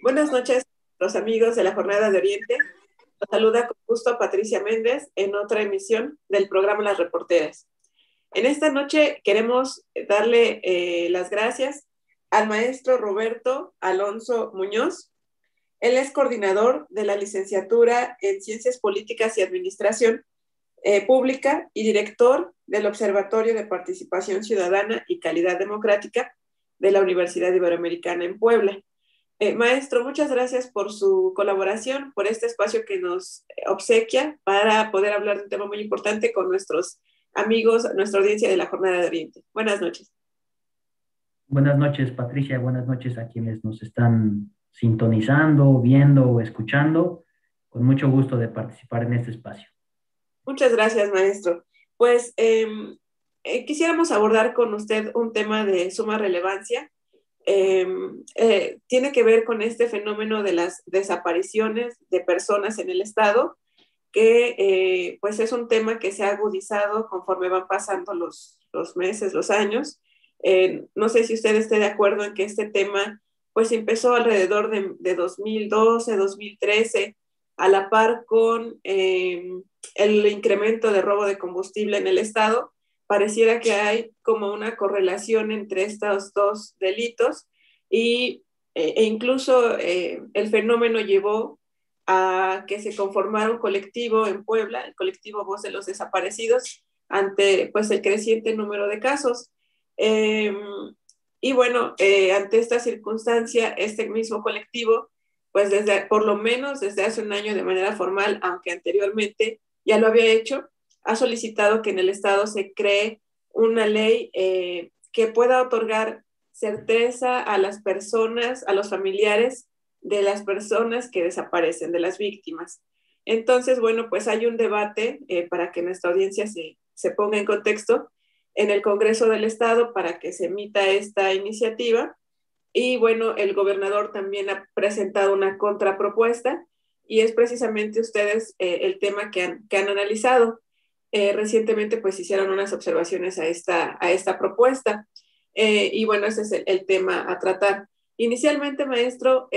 Buenas noches, los amigos de la Jornada de Oriente. Los saluda con gusto Patricia Méndez en otra emisión del programa Las Reporteras. En esta noche queremos darle las gracias al maestro Roberto Alonso Muñoz. Él es coordinador de la licenciatura en Ciencias Políticas y Administración Pública y director del Observatorio de Participación Ciudadana y Calidad Democrática de la Universidad Iberoamericana en Puebla. Maestro, muchas gracias por su colaboración, por este espacio que nos obsequia para poder hablar de un tema muy importante con nuestros amigos, nuestra audiencia de la Jornada de Oriente. Buenas noches. Buenas noches, Patricia. Buenas noches a quienes nos están sintonizando, viendo o escuchando. Con mucho gusto de participar en este espacio. Muchas gracias, maestro. Pues quisiéramos abordar con usted un tema de suma relevancia. Tiene que ver con este fenómeno de las desapariciones de personas en el Estado, que pues es un tema que se ha agudizado conforme van pasando los meses, los años. No sé si usted esté de acuerdo en que este tema pues empezó alrededor de 2012, 2013, a la par con el incremento de robo de combustible en el Estado. Pareciera que hay como una correlación entre estos dos delitos e incluso el fenómeno llevó a que se conformara un colectivo en Puebla, el colectivo Voz de los Desaparecidos, ante pues el creciente número de casos. Eh, y bueno, ante esta circunstancia, este mismo colectivo, pues por lo menos desde hace un año de manera formal, aunque anteriormente ya lo había hecho, ha solicitado que en el Estado se cree una ley que pueda otorgar certeza a las personas, a los familiares de las personas que desaparecen, de las víctimas. Entonces, bueno, pues hay un debate para que nuestra audiencia se ponga en contexto en el Congreso del Estado para que se emita esta iniciativa. Y bueno, el gobernador también ha presentado una contrapropuesta y es precisamente ustedes el tema que han analizado. Recientemente pues hicieron unas observaciones a esta propuesta y bueno, ese es el tema a tratar. Inicialmente, maestro,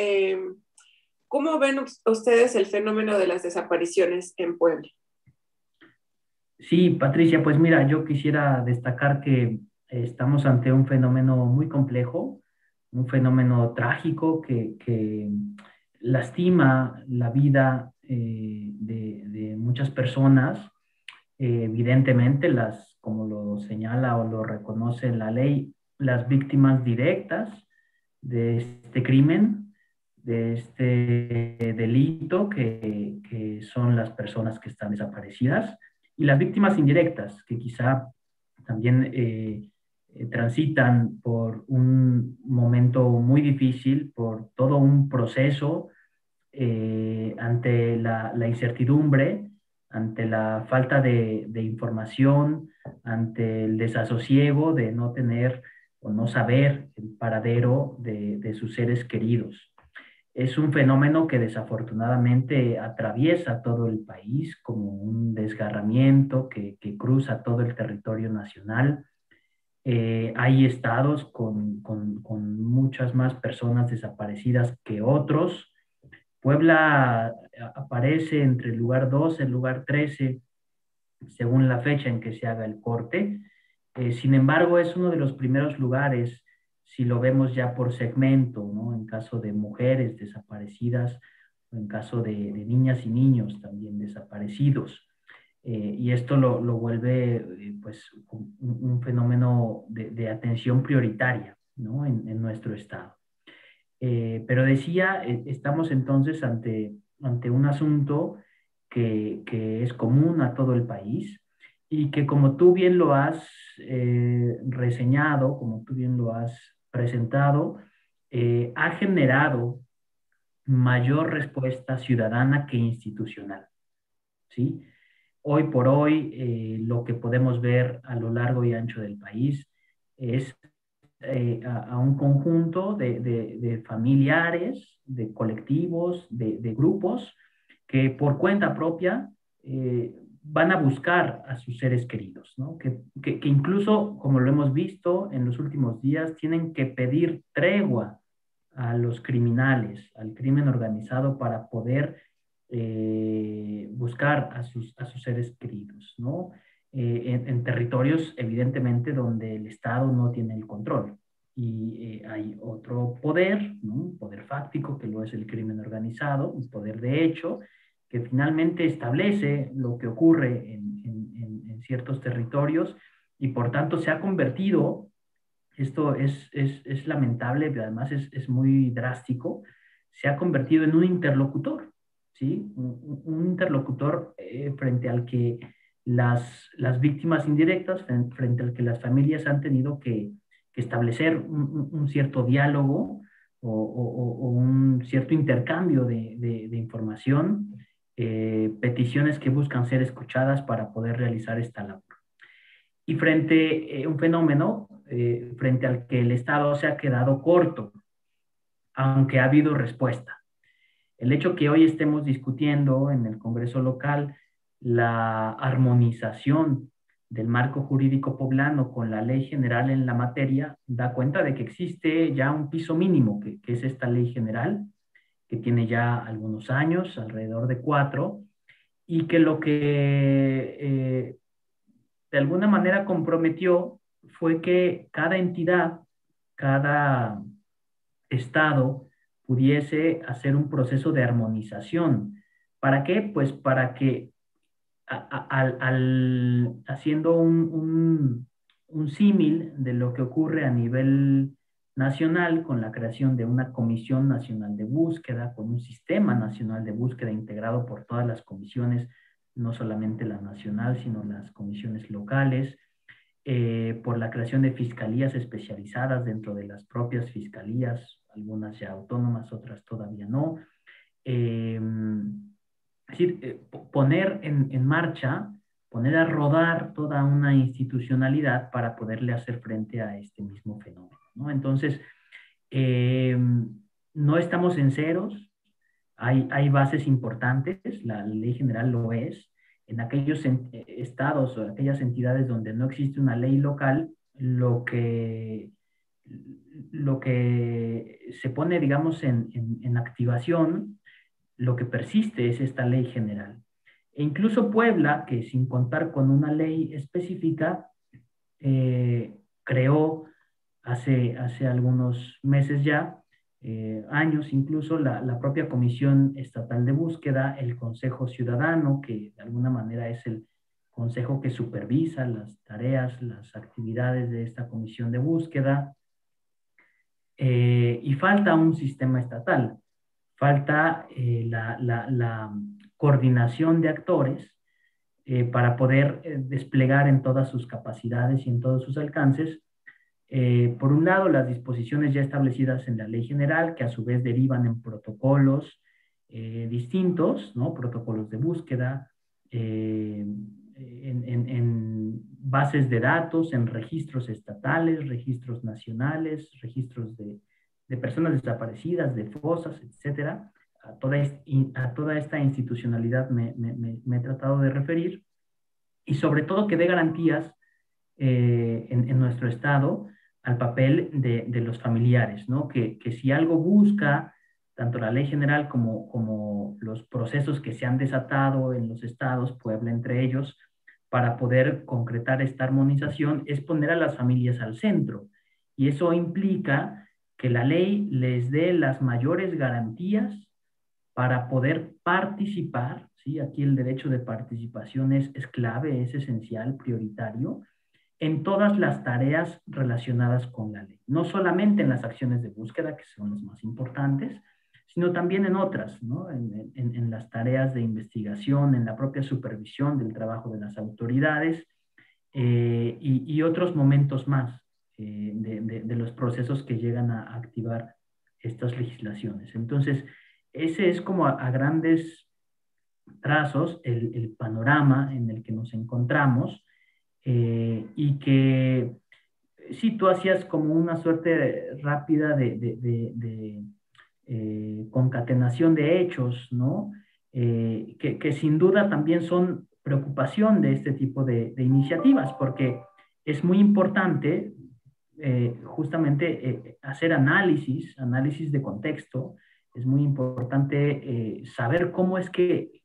¿cómo ven ustedes el fenómeno de las desapariciones en Puebla? Sí, Patricia, pues mira, yo quisiera destacar que estamos ante un fenómeno muy complejo, un fenómeno trágico que lastima la vida de muchas personas. Evidentemente, como lo señala o lo reconoce la ley, las víctimas directas de este crimen, de este delito que son las personas que están desaparecidas, y las víctimas indirectas, que quizá también transitan por un momento muy difícil, por todo un proceso ante la incertidumbre, ante la falta de información, ante el desasosiego de no tener o no saber el paradero de sus seres queridos. Es un fenómeno que desafortunadamente atraviesa todo el país como un desgarramiento que cruza todo el territorio nacional. Hay estados con muchas más personas desaparecidas que otros. Puebla aparece entre el lugar 12 y el lugar 13 según la fecha en que se haga el corte. Sin embargo, es uno de los primeros lugares, si lo vemos ya por segmento, ¿no? En caso de mujeres desaparecidas, o en caso de niñas y niños también desaparecidos. Y esto lo vuelve pues un fenómeno de atención prioritaria, ¿no? En nuestro estado. Pero decía, estamos entonces ante un asunto que es común a todo el país y que como tú bien lo has reseñado, como tú bien lo has presentado, ha generado mayor respuesta ciudadana que institucional, ¿sí? Hoy por hoy, lo que podemos ver a lo largo y ancho del país es a un conjunto de familiares, de colectivos, de grupos que por cuenta propia van a buscar a sus seres queridos, ¿no? Que incluso, como lo hemos visto en los últimos días, tienen que pedir tregua a los criminales, al crimen organizado para poder buscar a sus seres queridos, ¿no? En territorios, evidentemente, donde el Estado no tiene el control. Y hay otro poder, ¿no? Un poder fáctico, que lo es el crimen organizado, un poder de hecho, que finalmente establece lo que ocurre en ciertos territorios y por tanto se ha convertido, esto es lamentable, pero además es muy drástico, se ha convertido en un interlocutor, ¿sí? Un interlocutor frente al que las víctimas indirectas, frente al que las familias han tenido que establecer un cierto diálogo o un cierto intercambio de información, peticiones que buscan ser escuchadas para poder realizar esta labor. Y frente a un fenómeno frente al que el Estado se ha quedado corto, aunque ha habido respuesta. El hecho que hoy estemos discutiendo en el Congreso local la armonización del marco jurídico poblano con la ley general en la materia da cuenta de que existe ya un piso mínimo, que es esta ley general, que tiene ya algunos años, alrededor de 4, y que lo que de alguna manera comprometió fue que cada entidad, cada estado pudiese hacer un proceso de armonización. ¿Para qué? Pues para que haciendo un símil de lo que ocurre a nivel nacional con la creación de una Comisión Nacional de Búsqueda, con un sistema nacional de búsqueda integrado por todas las comisiones, no solamente la nacional, sino las comisiones locales, por la creación de fiscalías especializadas dentro de las propias fiscalías, algunas ya autónomas, otras todavía no. Es decir, poner en marcha, poner a rodar toda una institucionalidad para poderle hacer frente a este mismo fenómeno, ¿no? Entonces, no estamos en ceros, hay bases importantes, la ley general lo es. En aquellos estados o aquellas entidades donde no existe una ley local, lo que se pone, digamos, en activación, lo que persiste es esta ley general. E incluso Puebla, que sin contar con una ley específica, creó hace algunos meses ya, años incluso, la propia Comisión Estatal de Búsqueda, el Consejo Ciudadano, que de alguna manera es el consejo que supervisa las tareas, las actividades de esta comisión de búsqueda, y falta un sistema estatal, falta la coordinación de actores para poder desplegar en todas sus capacidades y en todos sus alcances, por un lado, las disposiciones ya establecidas en la ley general, que a su vez derivan en protocolos distintos, ¿no? Protocolos de búsqueda, en bases de datos, en registros estatales, registros nacionales, registros de personas desaparecidas, de fosas, etcétera. A toda esta institucionalidad me he tratado de referir, y sobre todo que dé garantías en nuestro Estado al papel de los familiares, ¿no? Que si algo busca tanto la ley general como los procesos que se han desatado en los estados, Puebla entre ellos, para poder concretar esta armonización, es poner a las familias al centro. Y eso implica que la ley les dé las mayores garantías para poder participar, ¿sí? Aquí el derecho de participación es clave, es esencial, prioritario, en todas las tareas relacionadas con la ley. No solamente en las acciones de búsqueda, que son las más importantes, sino también en otras, ¿no? En las tareas de investigación, en la propia supervisión del trabajo de las autoridades, y otros momentos más de los procesos que llegan a activar estas legislaciones. Entonces, ese es como a grandes trazos el panorama en el que nos encontramos, y que sí, tú hacías como una suerte rápida de concatenación de hechos, ¿no? Que sin duda también son preocupación de este tipo de iniciativas, porque es muy importante, justamente hacer análisis de contexto. Es muy importante saber cómo es que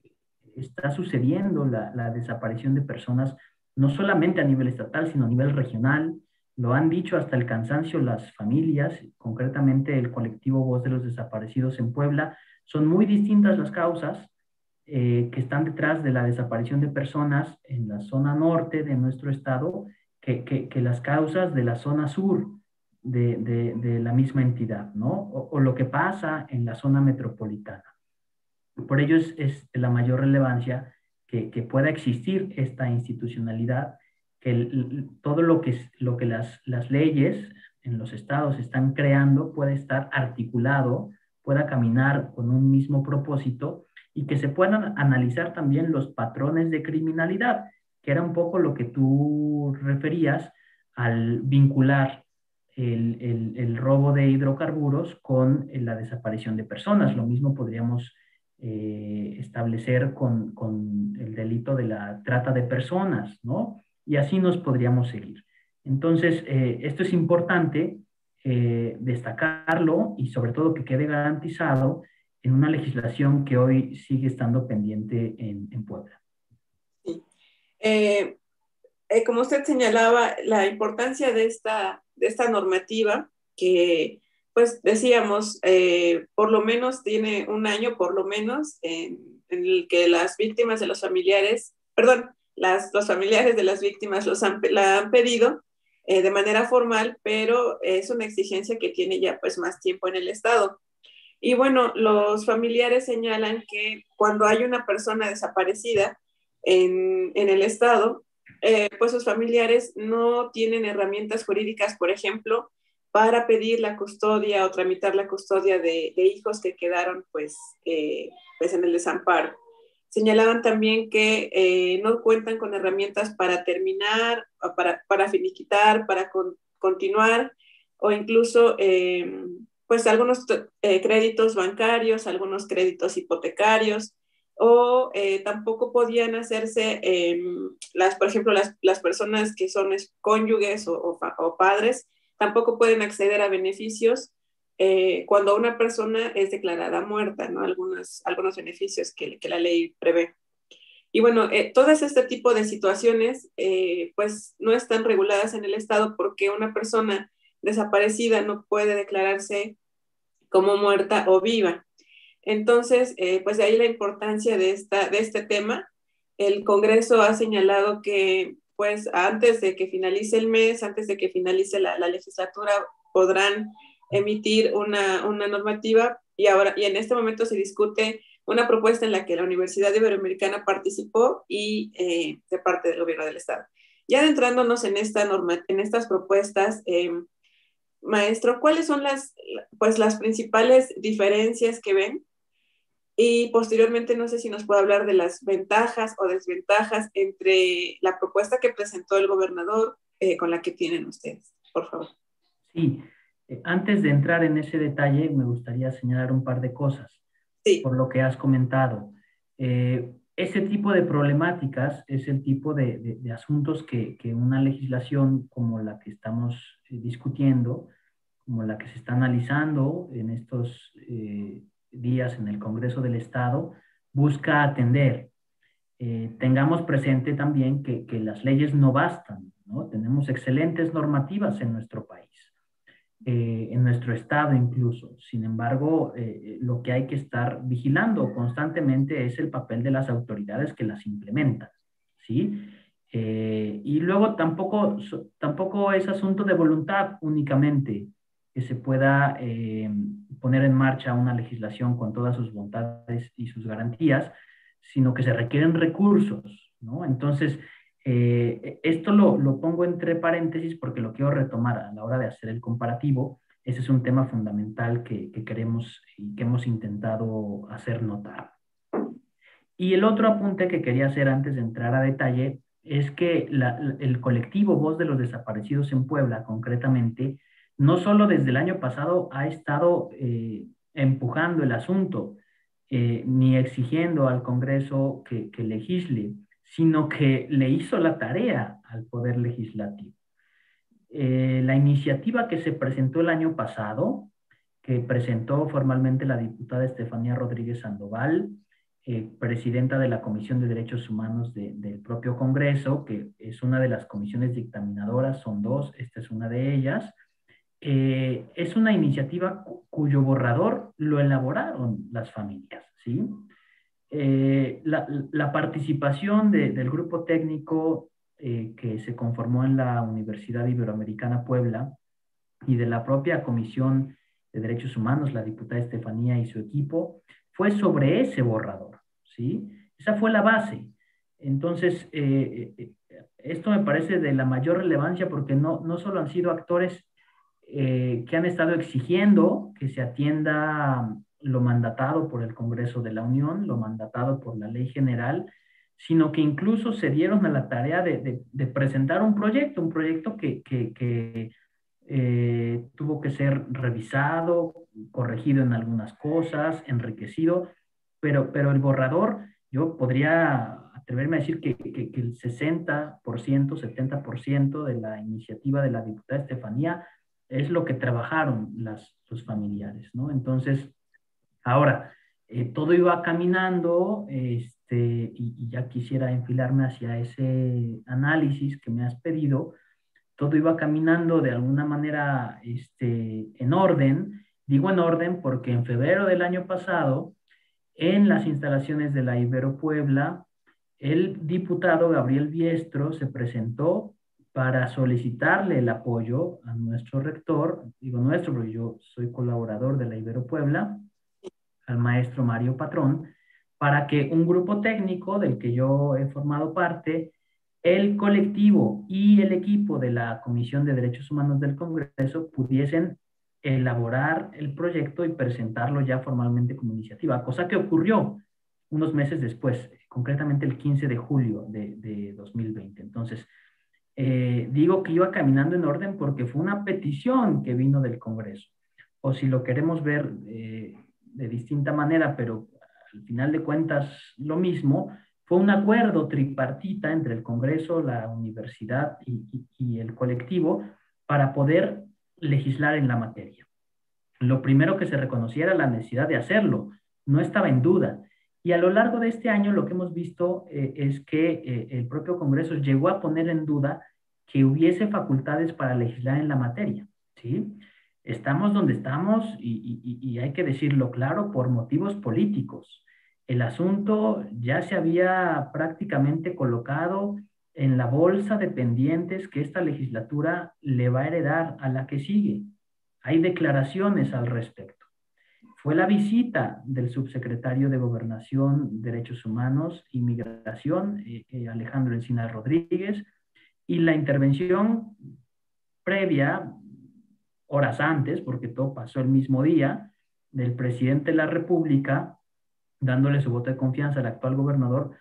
está sucediendo la desaparición de personas, no solamente a nivel estatal, sino a nivel regional. Lo han dicho hasta el cansancio las familias, concretamente el colectivo Voz de los Desaparecidos en Puebla. Son muy distintas las causas que están detrás de la desaparición de personas en la zona norte de nuestro estado que las causas de la zona sur de la misma entidad, ¿no? O lo que pasa en la zona metropolitana. Por ello es de la mayor relevancia que pueda existir esta institucionalidad, que todo lo que las leyes en los estados están creando pueda estar articulado, pueda caminar con un mismo propósito y que se puedan analizar también los patrones de criminalidad, que era un poco lo que tú referías al vincular el robo de hidrocarburos con la desaparición de personas. Lo mismo podríamos establecer con el delito de la trata de personas, ¿no? Y así nos podríamos seguir. Entonces, esto es importante destacarlo y sobre todo que quede garantizado en una legislación que hoy sigue estando pendiente en Puebla. Sí. Como usted señalaba, la importancia de esta normativa que, pues decíamos, por lo menos tiene un año, por lo menos, en el que las víctimas de los familiares, perdón, los familiares de las víctimas la han pedido de manera formal, pero es una exigencia que tiene ya pues más tiempo en el Estado. Y bueno, los familiares señalan que cuando hay una persona desaparecida en el Estado, pues sus familiares no tienen herramientas jurídicas, por ejemplo, para pedir la custodia o tramitar la custodia de hijos que quedaron pues en el desamparo. Señalaban también que no cuentan con herramientas para terminar, para finiquitar, para continuar o incluso pues algunos créditos bancarios, algunos créditos hipotecarios, o tampoco podían hacerse, por ejemplo, las personas que son cónyuges o padres, tampoco pueden acceder a beneficios cuando una persona es declarada muerta, ¿no? Algunos beneficios que la ley prevé. Y bueno, todas este tipo de situaciones pues no están reguladas en el Estado porque una persona desaparecida no puede declararse como muerta o viva. Entonces, pues de ahí la importancia de este tema. El Congreso ha señalado que pues antes de que finalice el mes, antes de que finalice la legislatura, podrán emitir una normativa y en este momento se discute una propuesta en la que la Universidad Iberoamericana participó y de parte del gobierno del Estado. Ya adentrándonos en en estas propuestas, maestro, ¿cuáles son las principales diferencias que ven? Y posteriormente, no sé si nos puede hablar de las ventajas o desventajas entre la propuesta que presentó el gobernador con la que tienen ustedes, por favor. Sí, antes de entrar en ese detalle, me gustaría señalar un par de cosas, Sí. por lo que has comentado. Ese tipo de problemáticas es el tipo de asuntos que una legislación como la que estamos discutiendo, como la que se está analizando en estos días en el Congreso del Estado, busca atender. Tengamos presente también que las leyes no bastan, ¿no? Tenemos excelentes normativas en nuestro país, en nuestro estado incluso. Sin embargo, lo que hay que estar vigilando constantemente es el papel de las autoridades que las implementan, ¿sí? Y luego tampoco es asunto de voluntad únicamente que se pueda poner en marcha una legislación con todas sus bondades y sus garantías, sino que se requieren recursos, ¿no? Entonces, esto lo pongo entre paréntesis porque lo quiero retomar a la hora de hacer el comparativo. Ese es un tema fundamental que queremos y que hemos intentado hacer notar. Y el otro apunte que quería hacer antes de entrar a detalle es que el colectivo Voz de los Desaparecidos en Puebla, concretamente, no solo desde el año pasado ha estado empujando el asunto, ni exigiendo al Congreso que legisle, sino que le hizo la tarea al Poder Legislativo. La iniciativa que se presentó el año pasado, que presentó formalmente la diputada Estefanía Rodríguez Sandoval, presidenta de la Comisión de Derechos Humanos del propio Congreso, que es una de las comisiones dictaminadoras, son dos, esta es una de ellas. Es una iniciativa cuyo borrador lo elaboraron las familias, ¿sí? La participación del grupo técnico que se conformó en la Universidad Iberoamericana Puebla y de la propia Comisión de Derechos Humanos, la diputada Estefanía y su equipo, fue sobre ese borrador, ¿sí? Esa fue la base. Entonces, esto me parece de la mayor relevancia porque no solo han sido actores que han estado exigiendo que se atienda lo mandatado por el Congreso de la Unión, lo mandatado por la Ley General, sino que incluso se dieron a la tarea de presentar un proyecto que tuvo que ser revisado, corregido en algunas cosas, enriquecido, pero el borrador, yo podría atreverme a decir que el 60%, 70% de la iniciativa de la diputada Estefanía es lo que trabajaron los familiares, ¿no? Entonces, ahora, todo iba caminando, y ya quisiera enfilarme hacia ese análisis que me has pedido, todo iba caminando de alguna manera en orden. Digo en orden porque en febrero del año pasado, en las instalaciones de la Ibero Puebla, el diputado Gabriel Biestro se presentó para solicitarle el apoyo a nuestro rector, digo nuestro porque yo soy colaborador de la Ibero Puebla, al maestro Mario Patrón, para que un grupo técnico del que yo he formado parte, el colectivo y el equipo de la Comisión de Derechos Humanos del Congreso pudiesen elaborar el proyecto y presentarlo ya formalmente como iniciativa, cosa que ocurrió unos meses después, concretamente el 15 de julio de 2020. Entonces, digo que iba caminando en orden porque fue una petición que vino del Congreso. O si lo queremos ver de distinta manera, pero al final de cuentas lo mismo, fue un acuerdo tripartita entre el Congreso, la universidad y el colectivo para poder legislar en la materia. Lo primero que se reconocía era la necesidad de hacerlo, no estaba en duda. Y a lo largo de este año lo que hemos visto es que el propio Congreso llegó a poner en duda que hubiese facultades para legislar en la materia, ¿sí? Estamos donde estamos y hay que decirlo claro, por motivos políticos. El asunto ya se había prácticamente colocado en la bolsa de pendientes que esta legislatura le va a heredar a la que sigue. Hay declaraciones al respecto. Fue la visita del subsecretario de Gobernación, Derechos Humanos y Migración, Alejandro Encinas Rodríguez, y la intervención previa, horas antes, porque todo pasó el mismo día, del presidente de la República, dándole su voto de confianza al actual gobernador.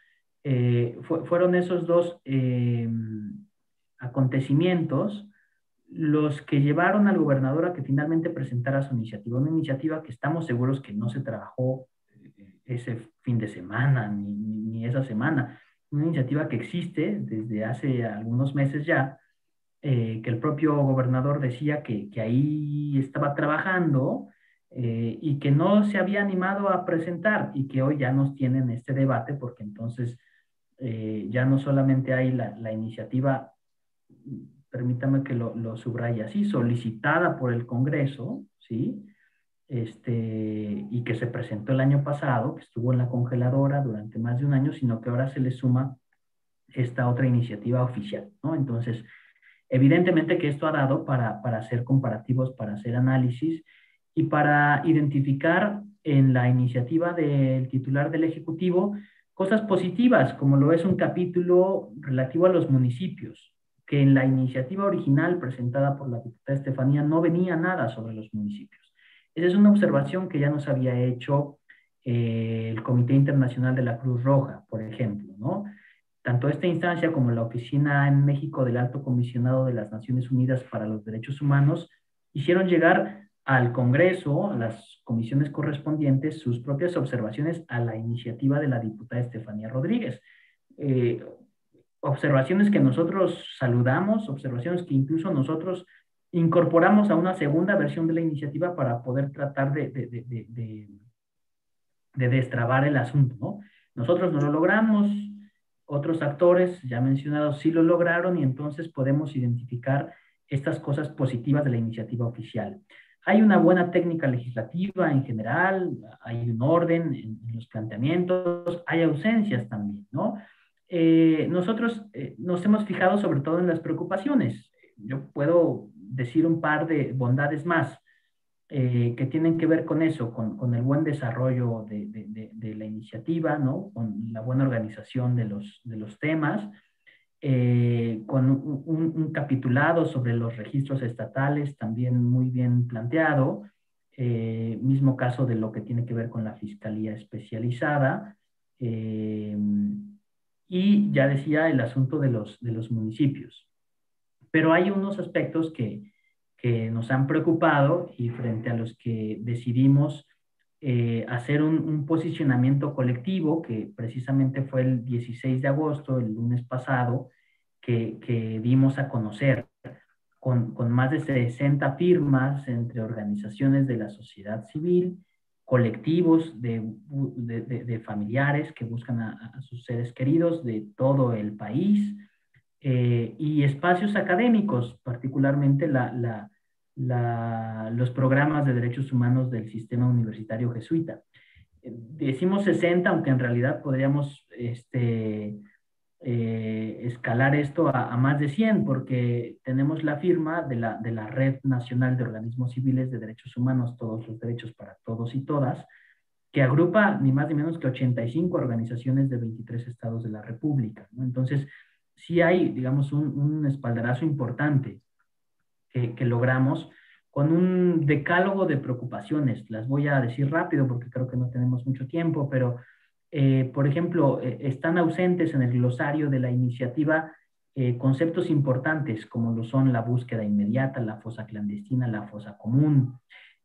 Fueron esos dos acontecimientos los que llevaron al gobernador a que finalmente presentara su iniciativa, una iniciativa que estamos seguros que no se trabajó ese fin de semana ni esa semana, una iniciativa que existe desde hace algunos meses ya, que el propio gobernador decía que ahí estaba trabajando y que no se había animado a presentar y que hoy ya nos tienen este debate porque entonces ya no solamente hay la iniciativa, permítame que lo subraye así, solicitada por el Congreso, ¿sí? Y que se presentó el año pasado, que estuvo en la congeladora durante más de un año, sino que ahora se le suma esta otra iniciativa oficial, ¿no? Entonces, evidentemente que esto ha dado para hacer comparativos, para hacer análisis y para identificar en la iniciativa del titular del Ejecutivo cosas positivas, como lo es un capítulo relativo a los municipios, que en la iniciativa original presentada por la diputada Estefanía no venía nada sobre los municipios. Esa es una observación que ya nos había hecho el Comité Internacional de la Cruz Roja, por ejemplo, ¿no? Tanto esta instancia como la Oficina en México del Alto Comisionado de las Naciones Unidas para los Derechos Humanos hicieron llegar al Congreso, a las comisiones correspondientes, sus propias observaciones a la iniciativa de la diputada Estefanía Rodríguez. observaciones que nosotros saludamos, observaciones que incluso nosotros incorporamos a una segunda versión de la iniciativa para poder tratar de destrabar el asunto, ¿no? Nosotros no lo logramos, otros actores ya mencionados sí lo lograron y entonces podemos identificar estas cosas positivas de la iniciativa oficial. Hay una buena técnica legislativa en general, hay un orden en los planteamientos, hay ausencias también, ¿no? Nosotros nos hemos fijado sobre todo en las preocupaciones. Yo puedo decir un par de bondades más que tienen que ver con eso, con el buen desarrollo de la iniciativa, ¿no? Con la buena organización de los temas, con un capitulado sobre los registros estatales también muy bien planteado, mismo caso de lo que tiene que ver con la fiscalía especializada, y ya decía el asunto de los municipios. Pero hay unos aspectos que nos han preocupado y frente a los que decidimos hacer un posicionamiento colectivo, que precisamente fue el 16 de agosto, el lunes pasado, que dimos a conocer con más de 60 firmas entre organizaciones de la sociedad civil, colectivos de familiares que buscan a sus seres queridos de todo el país, y espacios académicos, particularmente los programas de derechos humanos del sistema universitario jesuita. Decimos 60, aunque en realidad podríamos escalar esto a más de 100, porque tenemos la firma de la Red Nacional de Organismos Civiles de Derechos Humanos, Todos los Derechos para Todos y Todas, que agrupa ni más ni menos que 85 organizaciones de 23 estados de la República, ¿no? Entonces, sí hay, digamos, un espaldarazo importante que logramos con un decálogo de preocupaciones. Las voy a decir rápido porque creo que no tenemos mucho tiempo, pero, por ejemplo, están ausentes en el glosario de la iniciativa conceptos importantes como lo son la búsqueda inmediata, la fosa clandestina, la fosa común.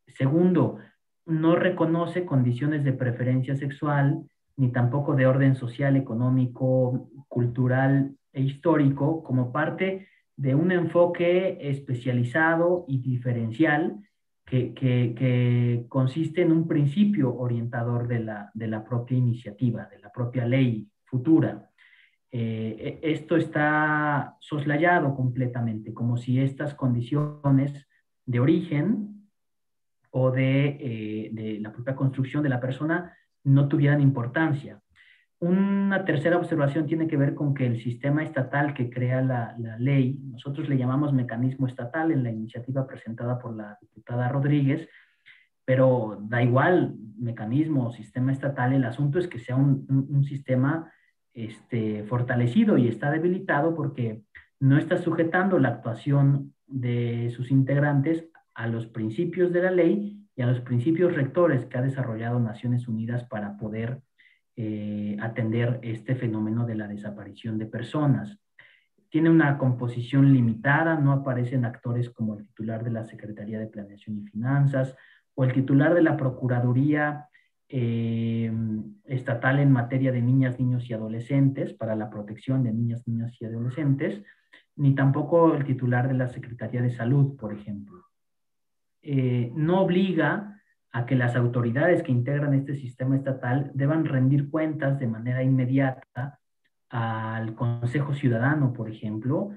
Segundo, no reconoce condiciones de preferencia sexual, ni tampoco de orden social, económico, cultural e histórico como parte de un enfoque especializado y diferencial que consiste en un principio orientador de la propia iniciativa, de la propia ley futura. Esto está soslayado completamente, como si estas condiciones de origen o de la propia construcción de la persona no tuvieran importancia. Una tercera observación tiene que ver con que el sistema estatal que crea la ley, nosotros le llamamos mecanismo estatal en la iniciativa presentada por la diputada Rodríguez, pero da igual, mecanismo o sistema estatal, el asunto es que sea un sistema fortalecido y está debilitado porque no está sujetando la actuación de sus integrantes a los principios de la ley y a los principios rectores que ha desarrollado Naciones Unidas para poder atender este fenómeno de la desaparición de personas. Tiene una composición limitada, no aparecen actores como el titular de la Secretaría de Planeación y Finanzas o el titular de la Procuraduría Estatal en materia de niñas, niños y adolescentes, para la protección de niñas, niños y adolescentes, ni tampoco el titular de la Secretaría de Salud, por ejemplo. No obliga a que las autoridades que integran este sistema estatal deban rendir cuentas de manera inmediata al Consejo Ciudadano, por ejemplo.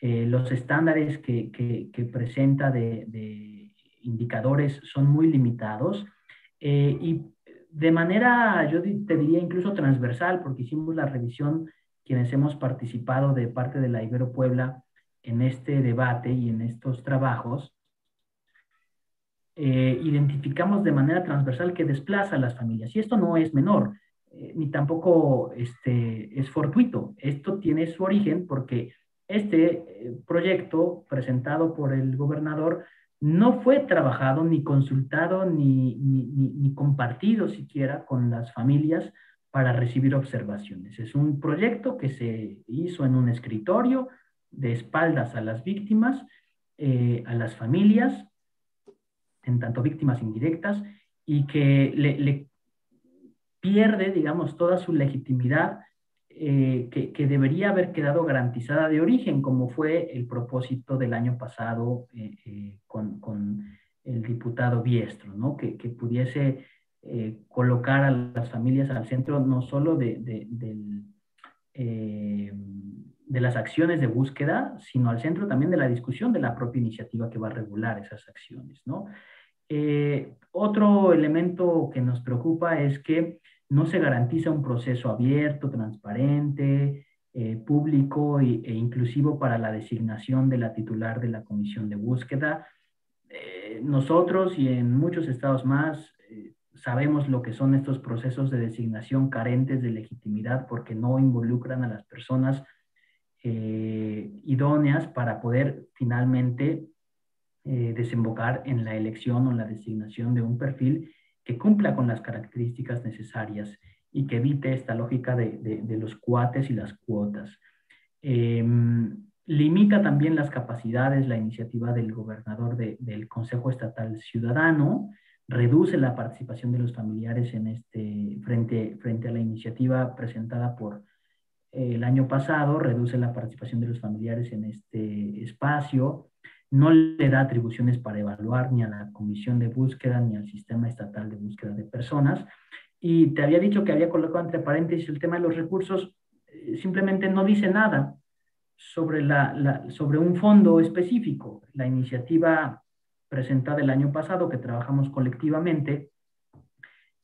Los estándares que presenta de indicadores son muy limitados y de manera, yo te diría incluso transversal, porque hicimos la revisión quienes hemos participado de parte de la Ibero Puebla en este debate y en estos trabajos, identificamos de manera transversal que desplaza a las familias. Y esto no es menor, ni tampoco es fortuito. Esto tiene su origen porque este proyecto presentado por el gobernador no fue trabajado, ni consultado, ni compartido siquiera con las familias para recibir observaciones. Es un proyecto que se hizo en un escritorio de espaldas a las víctimas, a las familias, en tanto víctimas indirectas, y que le pierde, digamos, toda su legitimidad que debería haber quedado garantizada de origen, como fue el propósito del año pasado con el diputado Biestro, ¿no? Que pudiese colocar a las familias al centro no solo de las acciones de búsqueda, sino al centro también de la discusión de la propia iniciativa que va a regular esas acciones, ¿no? Otro elemento que nos preocupa es que no se garantiza un proceso abierto, transparente, público e inclusivo para la designación de la titular de la comisión de búsqueda. Nosotros y en muchos estados más sabemos lo que son estos procesos de designación carentes de legitimidad porque no involucran a las personas idóneas para poder finalmente desembocar en la elección o la designación de un perfil que cumpla con las características necesarias y que evite esta lógica de los cuates y las cuotas. Limita también las capacidades, la iniciativa del gobernador del Consejo Estatal Ciudadano, reduce la participación de los familiares frente a la iniciativa presentada por el año pasado, reduce la participación de los familiares en este espacio, no le da atribuciones para evaluar ni a la comisión de búsqueda ni al sistema estatal de búsqueda de personas. Y te había dicho que había colocado entre paréntesis el tema de los recursos, simplemente no dice nada sobre un fondo específico. La iniciativa presentada el año pasado, que trabajamos colectivamente,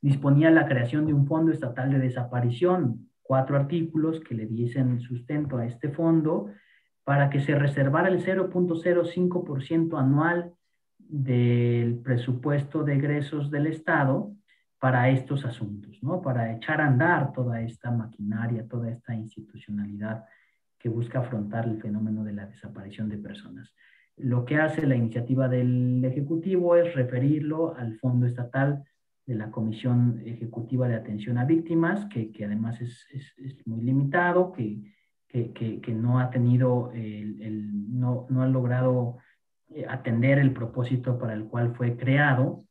disponía la creación de un fondo estatal de desaparición, 4 artículos que le diesen sustento a este fondo, para que se reservara el 0.05% anual del presupuesto de egresos del Estado para estos asuntos, ¿no? Para echar a andar toda esta maquinaria, toda esta institucionalidad que busca afrontar el fenómeno de la desaparición de personas. Lo que hace la iniciativa del Ejecutivo es referirlo al Fondo Estatal de la Comisión Ejecutiva de Atención a Víctimas, que además es muy limitado, que no ha tenido, no ha logrado atender el propósito para el cual fue creado.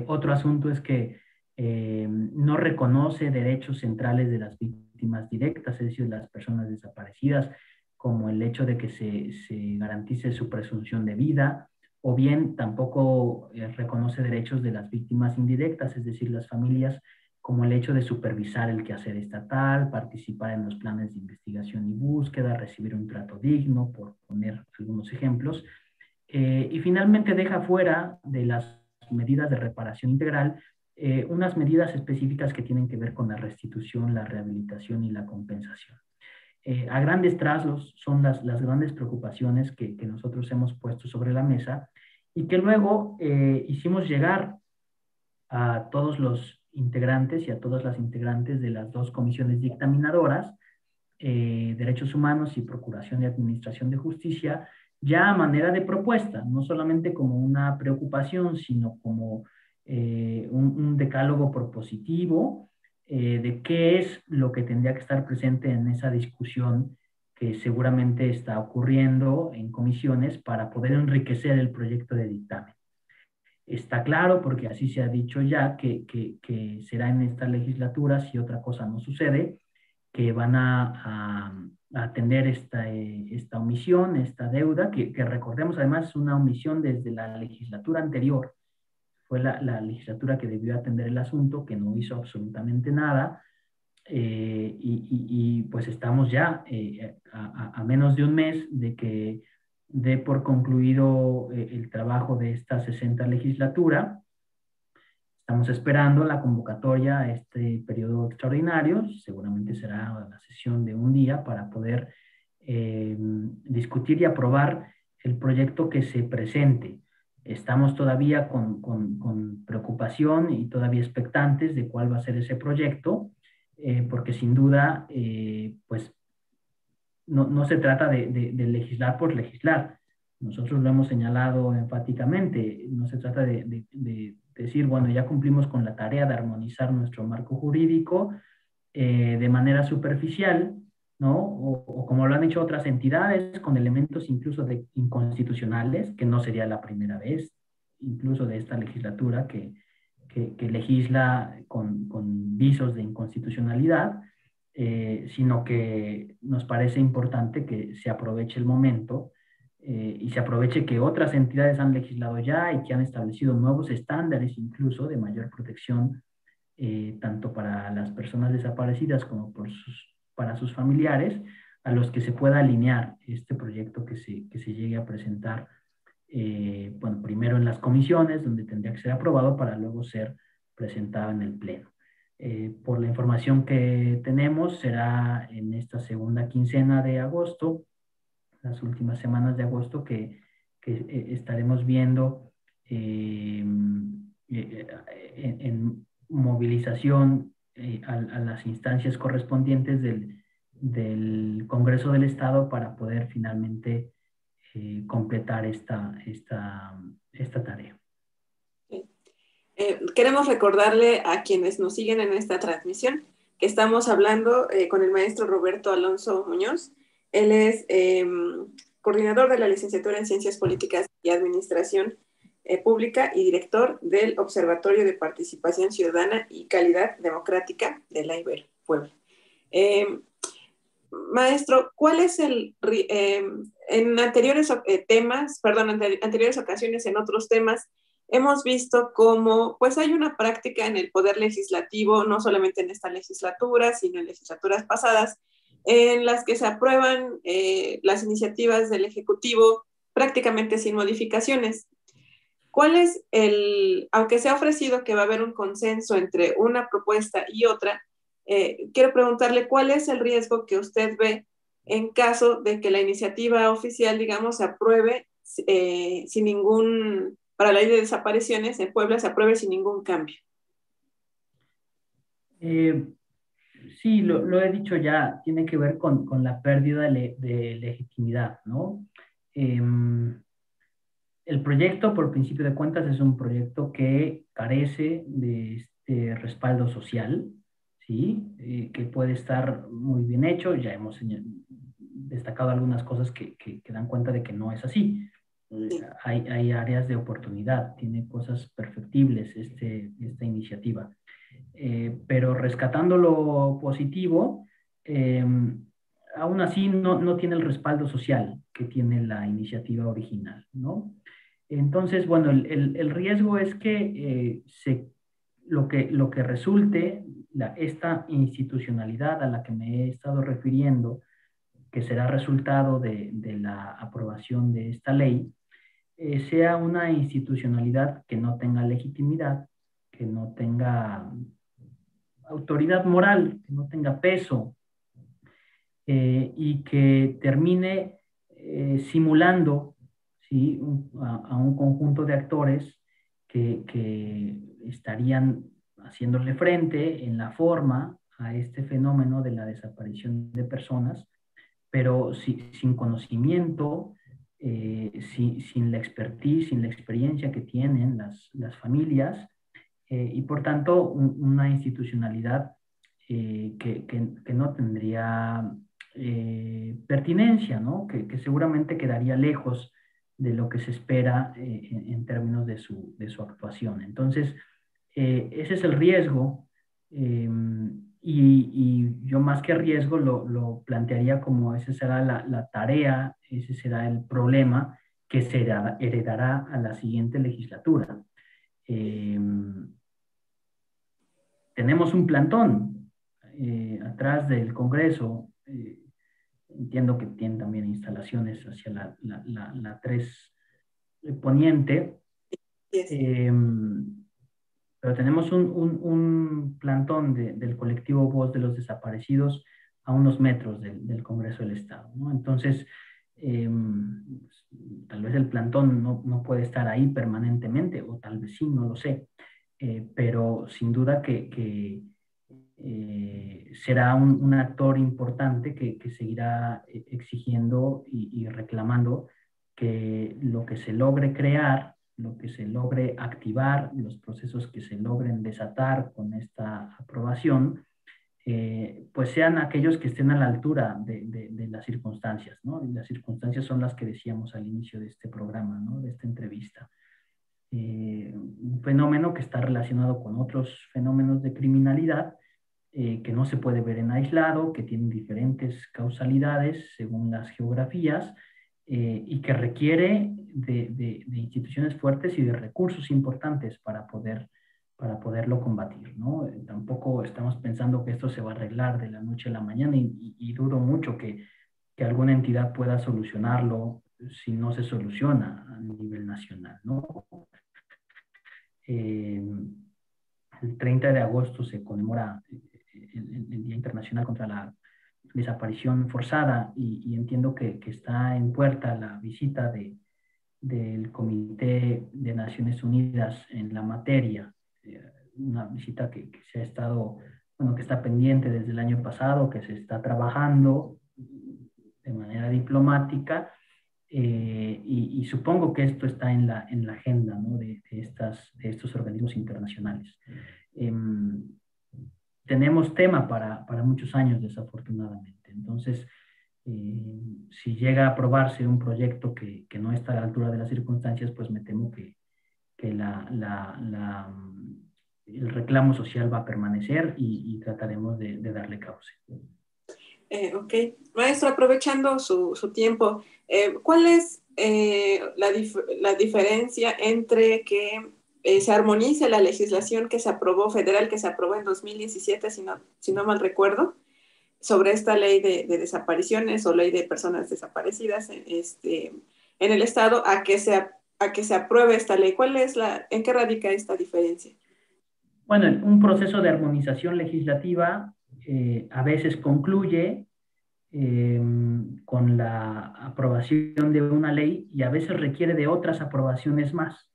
Otro asunto es que no reconoce derechos centrales de las víctimas directas, es decir, las personas desaparecidas, como el hecho de que se garantice su presunción de vida, o bien tampoco reconoce derechos de las víctimas indirectas, es decir, las familias, como el hecho de supervisar el quehacer estatal, participar en los planes de investigación y búsqueda, recibir un trato digno, por poner algunos ejemplos. Y finalmente deja fuera de las medidas de reparación integral unas medidas específicas que tienen que ver con la restitución, la rehabilitación y la compensación. A grandes trazos son las grandes preocupaciones que nosotros hemos puesto sobre la mesa y que luego hicimos llegar a todos los integrantes y a todas las integrantes de las 2 comisiones dictaminadoras, Derechos Humanos y Procuración y Administración de Justicia, ya a manera de propuesta, no solamente como una preocupación, sino como un decálogo propositivo de qué es lo que tendría que estar presente en esa discusión que seguramente está ocurriendo en comisiones para poder enriquecer el proyecto de dictamen. Está claro, porque así se ha dicho ya, que será en esta legislatura, si otra cosa no sucede, que van a atender esta omisión, esta deuda, que recordemos además es una omisión desde la legislatura anterior. Fue la legislatura que debió atender el asunto, que no hizo absolutamente nada, y pues estamos ya a menos de un mes de que dé por concluido el trabajo de esta 60 legislatura. Estamos esperando la convocatoria a este periodo extraordinario, seguramente será la sesión de un día para poder discutir y aprobar el proyecto que se presente. Estamos todavía con preocupación y todavía expectantes de cuál va a ser ese proyecto, porque sin duda, pues no se trata de legislar por legislar. Nosotros lo hemos señalado enfáticamente, no se trata de decir, bueno, ya cumplimos con la tarea de armonizar nuestro marco jurídico de manera superficial, ¿no? O como lo han hecho otras entidades, con elementos incluso de inconstitucionales, que no sería la primera vez, incluso de esta legislatura que legisla con visos de inconstitucionalidad. sino que nos parece importante que se aproveche el momento y se aproveche que otras entidades han legislado ya y que han establecido nuevos estándares incluso de mayor protección, tanto para las personas desaparecidas como para sus familiares, a los que se pueda alinear este proyecto que se llegue a presentar, bueno, primero en las comisiones, donde tendría que ser aprobado para luego ser presentado en el Pleno. Por la información que tenemos, será en esta segunda quincena de agosto, las últimas semanas de agosto, que estaremos viendo en movilización a las instancias correspondientes del Congreso del Estado para poder finalmente completar esta tarea. Queremos recordarle a quienes nos siguen en esta transmisión que estamos hablando con el maestro Roberto Alonso Muñoz. Él es coordinador de la licenciatura en Ciencias Políticas y Administración Pública y director del Observatorio de Participación Ciudadana y Calidad Democrática de la Ibero, Puebla. Maestro, ¿cuál es en anteriores anteriores ocasiones, en otros temas, hemos visto cómo pues hay una práctica en el poder legislativo, no solamente en esta legislatura, sino en legislaturas pasadas, en las que se aprueban las iniciativas del Ejecutivo prácticamente sin modificaciones? ¿Cuál es aunque se ha ofrecido que va a haber un consenso entre una propuesta y otra, quiero preguntarle cuál es el riesgo que usted ve en caso de que la iniciativa oficial, digamos, se apruebe sin ningún, para la ley de desapariciones en Puebla se apruebe sin ningún cambio? Sí, lo he dicho ya, tiene que ver con la pérdida de legitimidad, ¿no? El proyecto, por principio de cuentas, es un proyecto que carece de este respaldo social, ¿sí? Que puede estar muy bien hecho. Ya hemos destacado algunas cosas que dan cuenta de que no es así. Hay áreas de oportunidad, tiene cosas perfectibles esta iniciativa. Pero rescatando lo positivo, aún así no tiene el respaldo social que tiene la iniciativa original, ¿no? Entonces, bueno, el riesgo es que lo que resulte, esta institucionalidad a la que me he estado refiriendo, que será resultado de la aprobación de esta ley, sea una institucionalidad que no tenga legitimidad, que no tenga autoridad moral, que no tenga peso, y que termine simulando, ¿sí? A un conjunto de actores que estarían haciéndole frente en la forma a este fenómeno de la desaparición de personas, pero sin conocimiento, sin la expertise, sin la experiencia que tienen las familias, y por tanto una institucionalidad que no tendría pertinencia, ¿no? Que seguramente quedaría lejos de lo que se espera en términos de su actuación. Entonces, ese es el riesgo, y yo más que riesgo lo plantearía como esa será la tarea, ese será el problema que se heredará a la siguiente legislatura. Tenemos un plantón atrás del Congreso. Entiendo que tiene también instalaciones hacia la 3 Poniente. Pero tenemos un plantón del colectivo Voz de los Desaparecidos a unos metros del Congreso del Estado, ¿no? Entonces, tal vez el plantón no puede estar ahí permanentemente, o tal vez sí, no lo sé. Pero sin duda que será un actor importante que seguirá exigiendo y reclamando que lo que se logre crear, lo que se logre activar, los procesos que se logren desatar con esta aprobación, pues sean aquellos que estén a la altura de las circunstancias, ¿no? Y las circunstancias son las que decíamos al inicio de este programa, ¿no? De esta entrevista. Un fenómeno que está relacionado con otros fenómenos de criminalidad, que no se puede ver en aislado, que tiene diferentes causalidades según las geografías, y que requiere de instituciones fuertes y de recursos importantes para poderlo combatir, ¿no? Tampoco estamos pensando que esto se va a arreglar de la noche a la mañana y dudo mucho que alguna entidad pueda solucionarlo si no se soluciona a nivel nacional, ¿no? Eh, el 30 de agosto se conmemora el Día Internacional contra la Desaparición Forzada y entiendo que está en puerta la visita del Comité de Naciones Unidas en la materia, una visita que se ha estado, bueno, que está pendiente desde el año pasado, que se está trabajando de manera diplomática, y supongo que esto está en la agenda, ¿no? de estos organismos internacionales. Tenemos tema para muchos años, desafortunadamente. Entonces, si llega a aprobarse un proyecto que no está a la altura de las circunstancias, pues me temo que el reclamo social va a permanecer y trataremos de darle cauce. Ok. Maestro, aprovechando su tiempo, ¿cuál es la diferencia entre que se armonice la legislación que se aprobó, federal, que se aprobó en 2017, si no mal recuerdo, sobre esta ley de desapariciones o ley de personas desaparecidas en el Estado, a que se apruebe esta ley? ¿En qué radica esta diferencia? Bueno, un proceso de armonización legislativa a veces concluye con la aprobación de una ley y a veces requiere de otras aprobaciones más.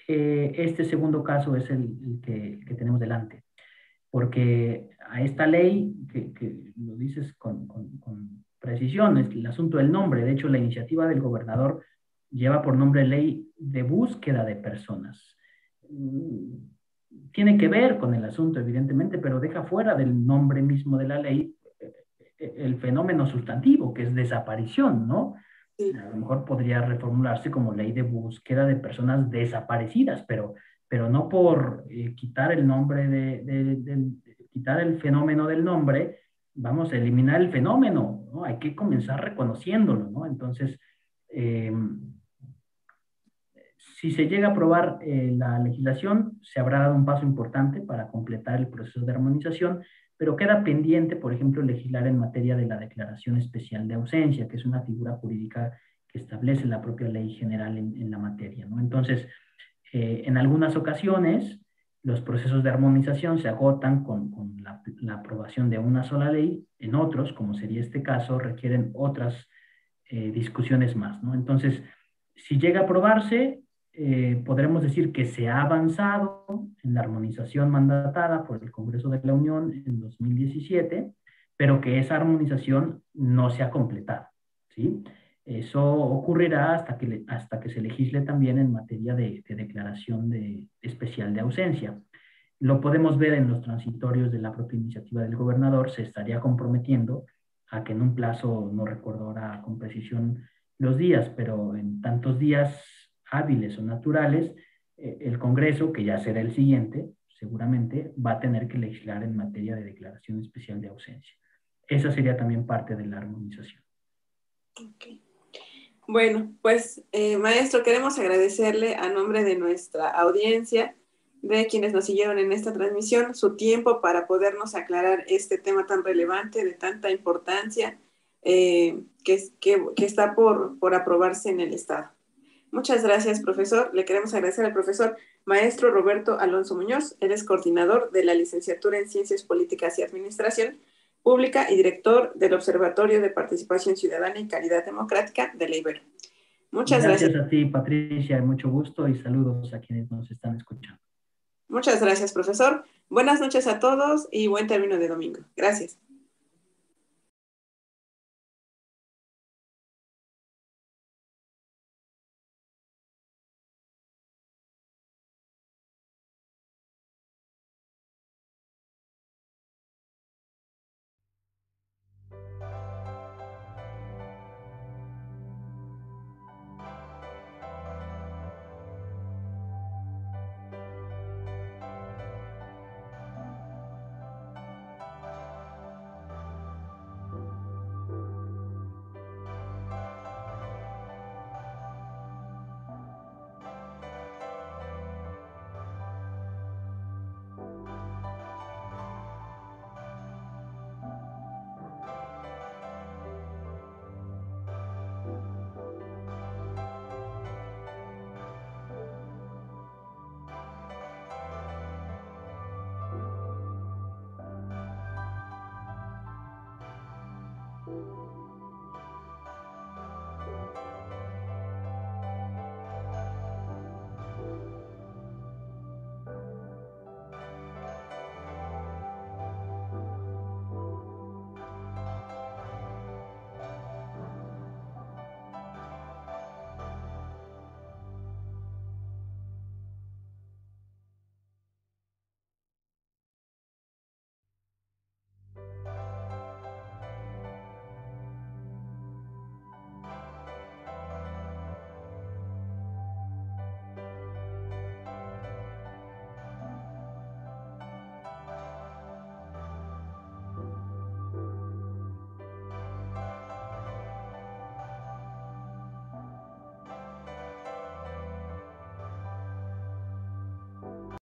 Este segundo caso es el que tenemos delante, porque a esta ley, que lo dices con precisión, es el asunto del nombre. De hecho, la iniciativa del gobernador lleva por nombre Ley de Búsqueda de Personas. Tiene que ver con el asunto, evidentemente, pero deja fuera del nombre mismo de la ley el fenómeno sustantivo, que es desaparición, ¿no? Sí. A lo mejor podría reformularse como Ley de Búsqueda de Personas Desaparecidas, pero no por quitar el nombre quitar el fenómeno del nombre, vamos a eliminar el fenómeno, ¿no? Hay que comenzar reconociéndolo, ¿no? Entonces, si se llega a aprobar la legislación, se habrá dado un paso importante para completar el proceso de armonización, pero queda pendiente, por ejemplo, legislar en materia de la declaración especial de ausencia, que es una figura jurídica que establece la propia ley general en la materia, ¿no? Entonces, en algunas ocasiones, los procesos de armonización se agotan con la aprobación de una sola ley. En otros, como sería este caso, requieren otras discusiones más, ¿no? Entonces, si llega a aprobarse, podremos decir que se ha avanzado en la armonización mandatada por el Congreso de la Unión en 2017, pero que esa armonización no se ha completado, ¿sí? Eso ocurrirá hasta que se legisle también en materia de declaración especial de ausencia. Lo podemos ver en los transitorios de la propia iniciativa del gobernador. Se estaría comprometiendo a que en un plazo, no recuerdo ahora con precisión los días, pero en tantos días hábiles o naturales, el Congreso, que ya será el siguiente, seguramente va a tener que legislar en materia de declaración especial de ausencia. Esa sería también parte de la armonización. Okay. Bueno, pues maestro, queremos agradecerle a nombre de nuestra audiencia, de quienes nos siguieron en esta transmisión, su tiempo para podernos aclarar este tema tan relevante, de tanta importancia, que está por aprobarse en el Estado. Muchas gracias, profesor. Le queremos agradecer al profesor maestro Roberto Alonso Muñoz. Él es coordinador de la licenciatura en Ciencias Políticas y Administración Pública y director del Observatorio de Participación Ciudadana y Calidad Democrática de la Ibero. Muchas gracias. Gracias a ti, Patricia. Mucho gusto y saludos a quienes nos están escuchando. Muchas gracias, profesor. Buenas noches a todos y buen término de domingo. Gracias.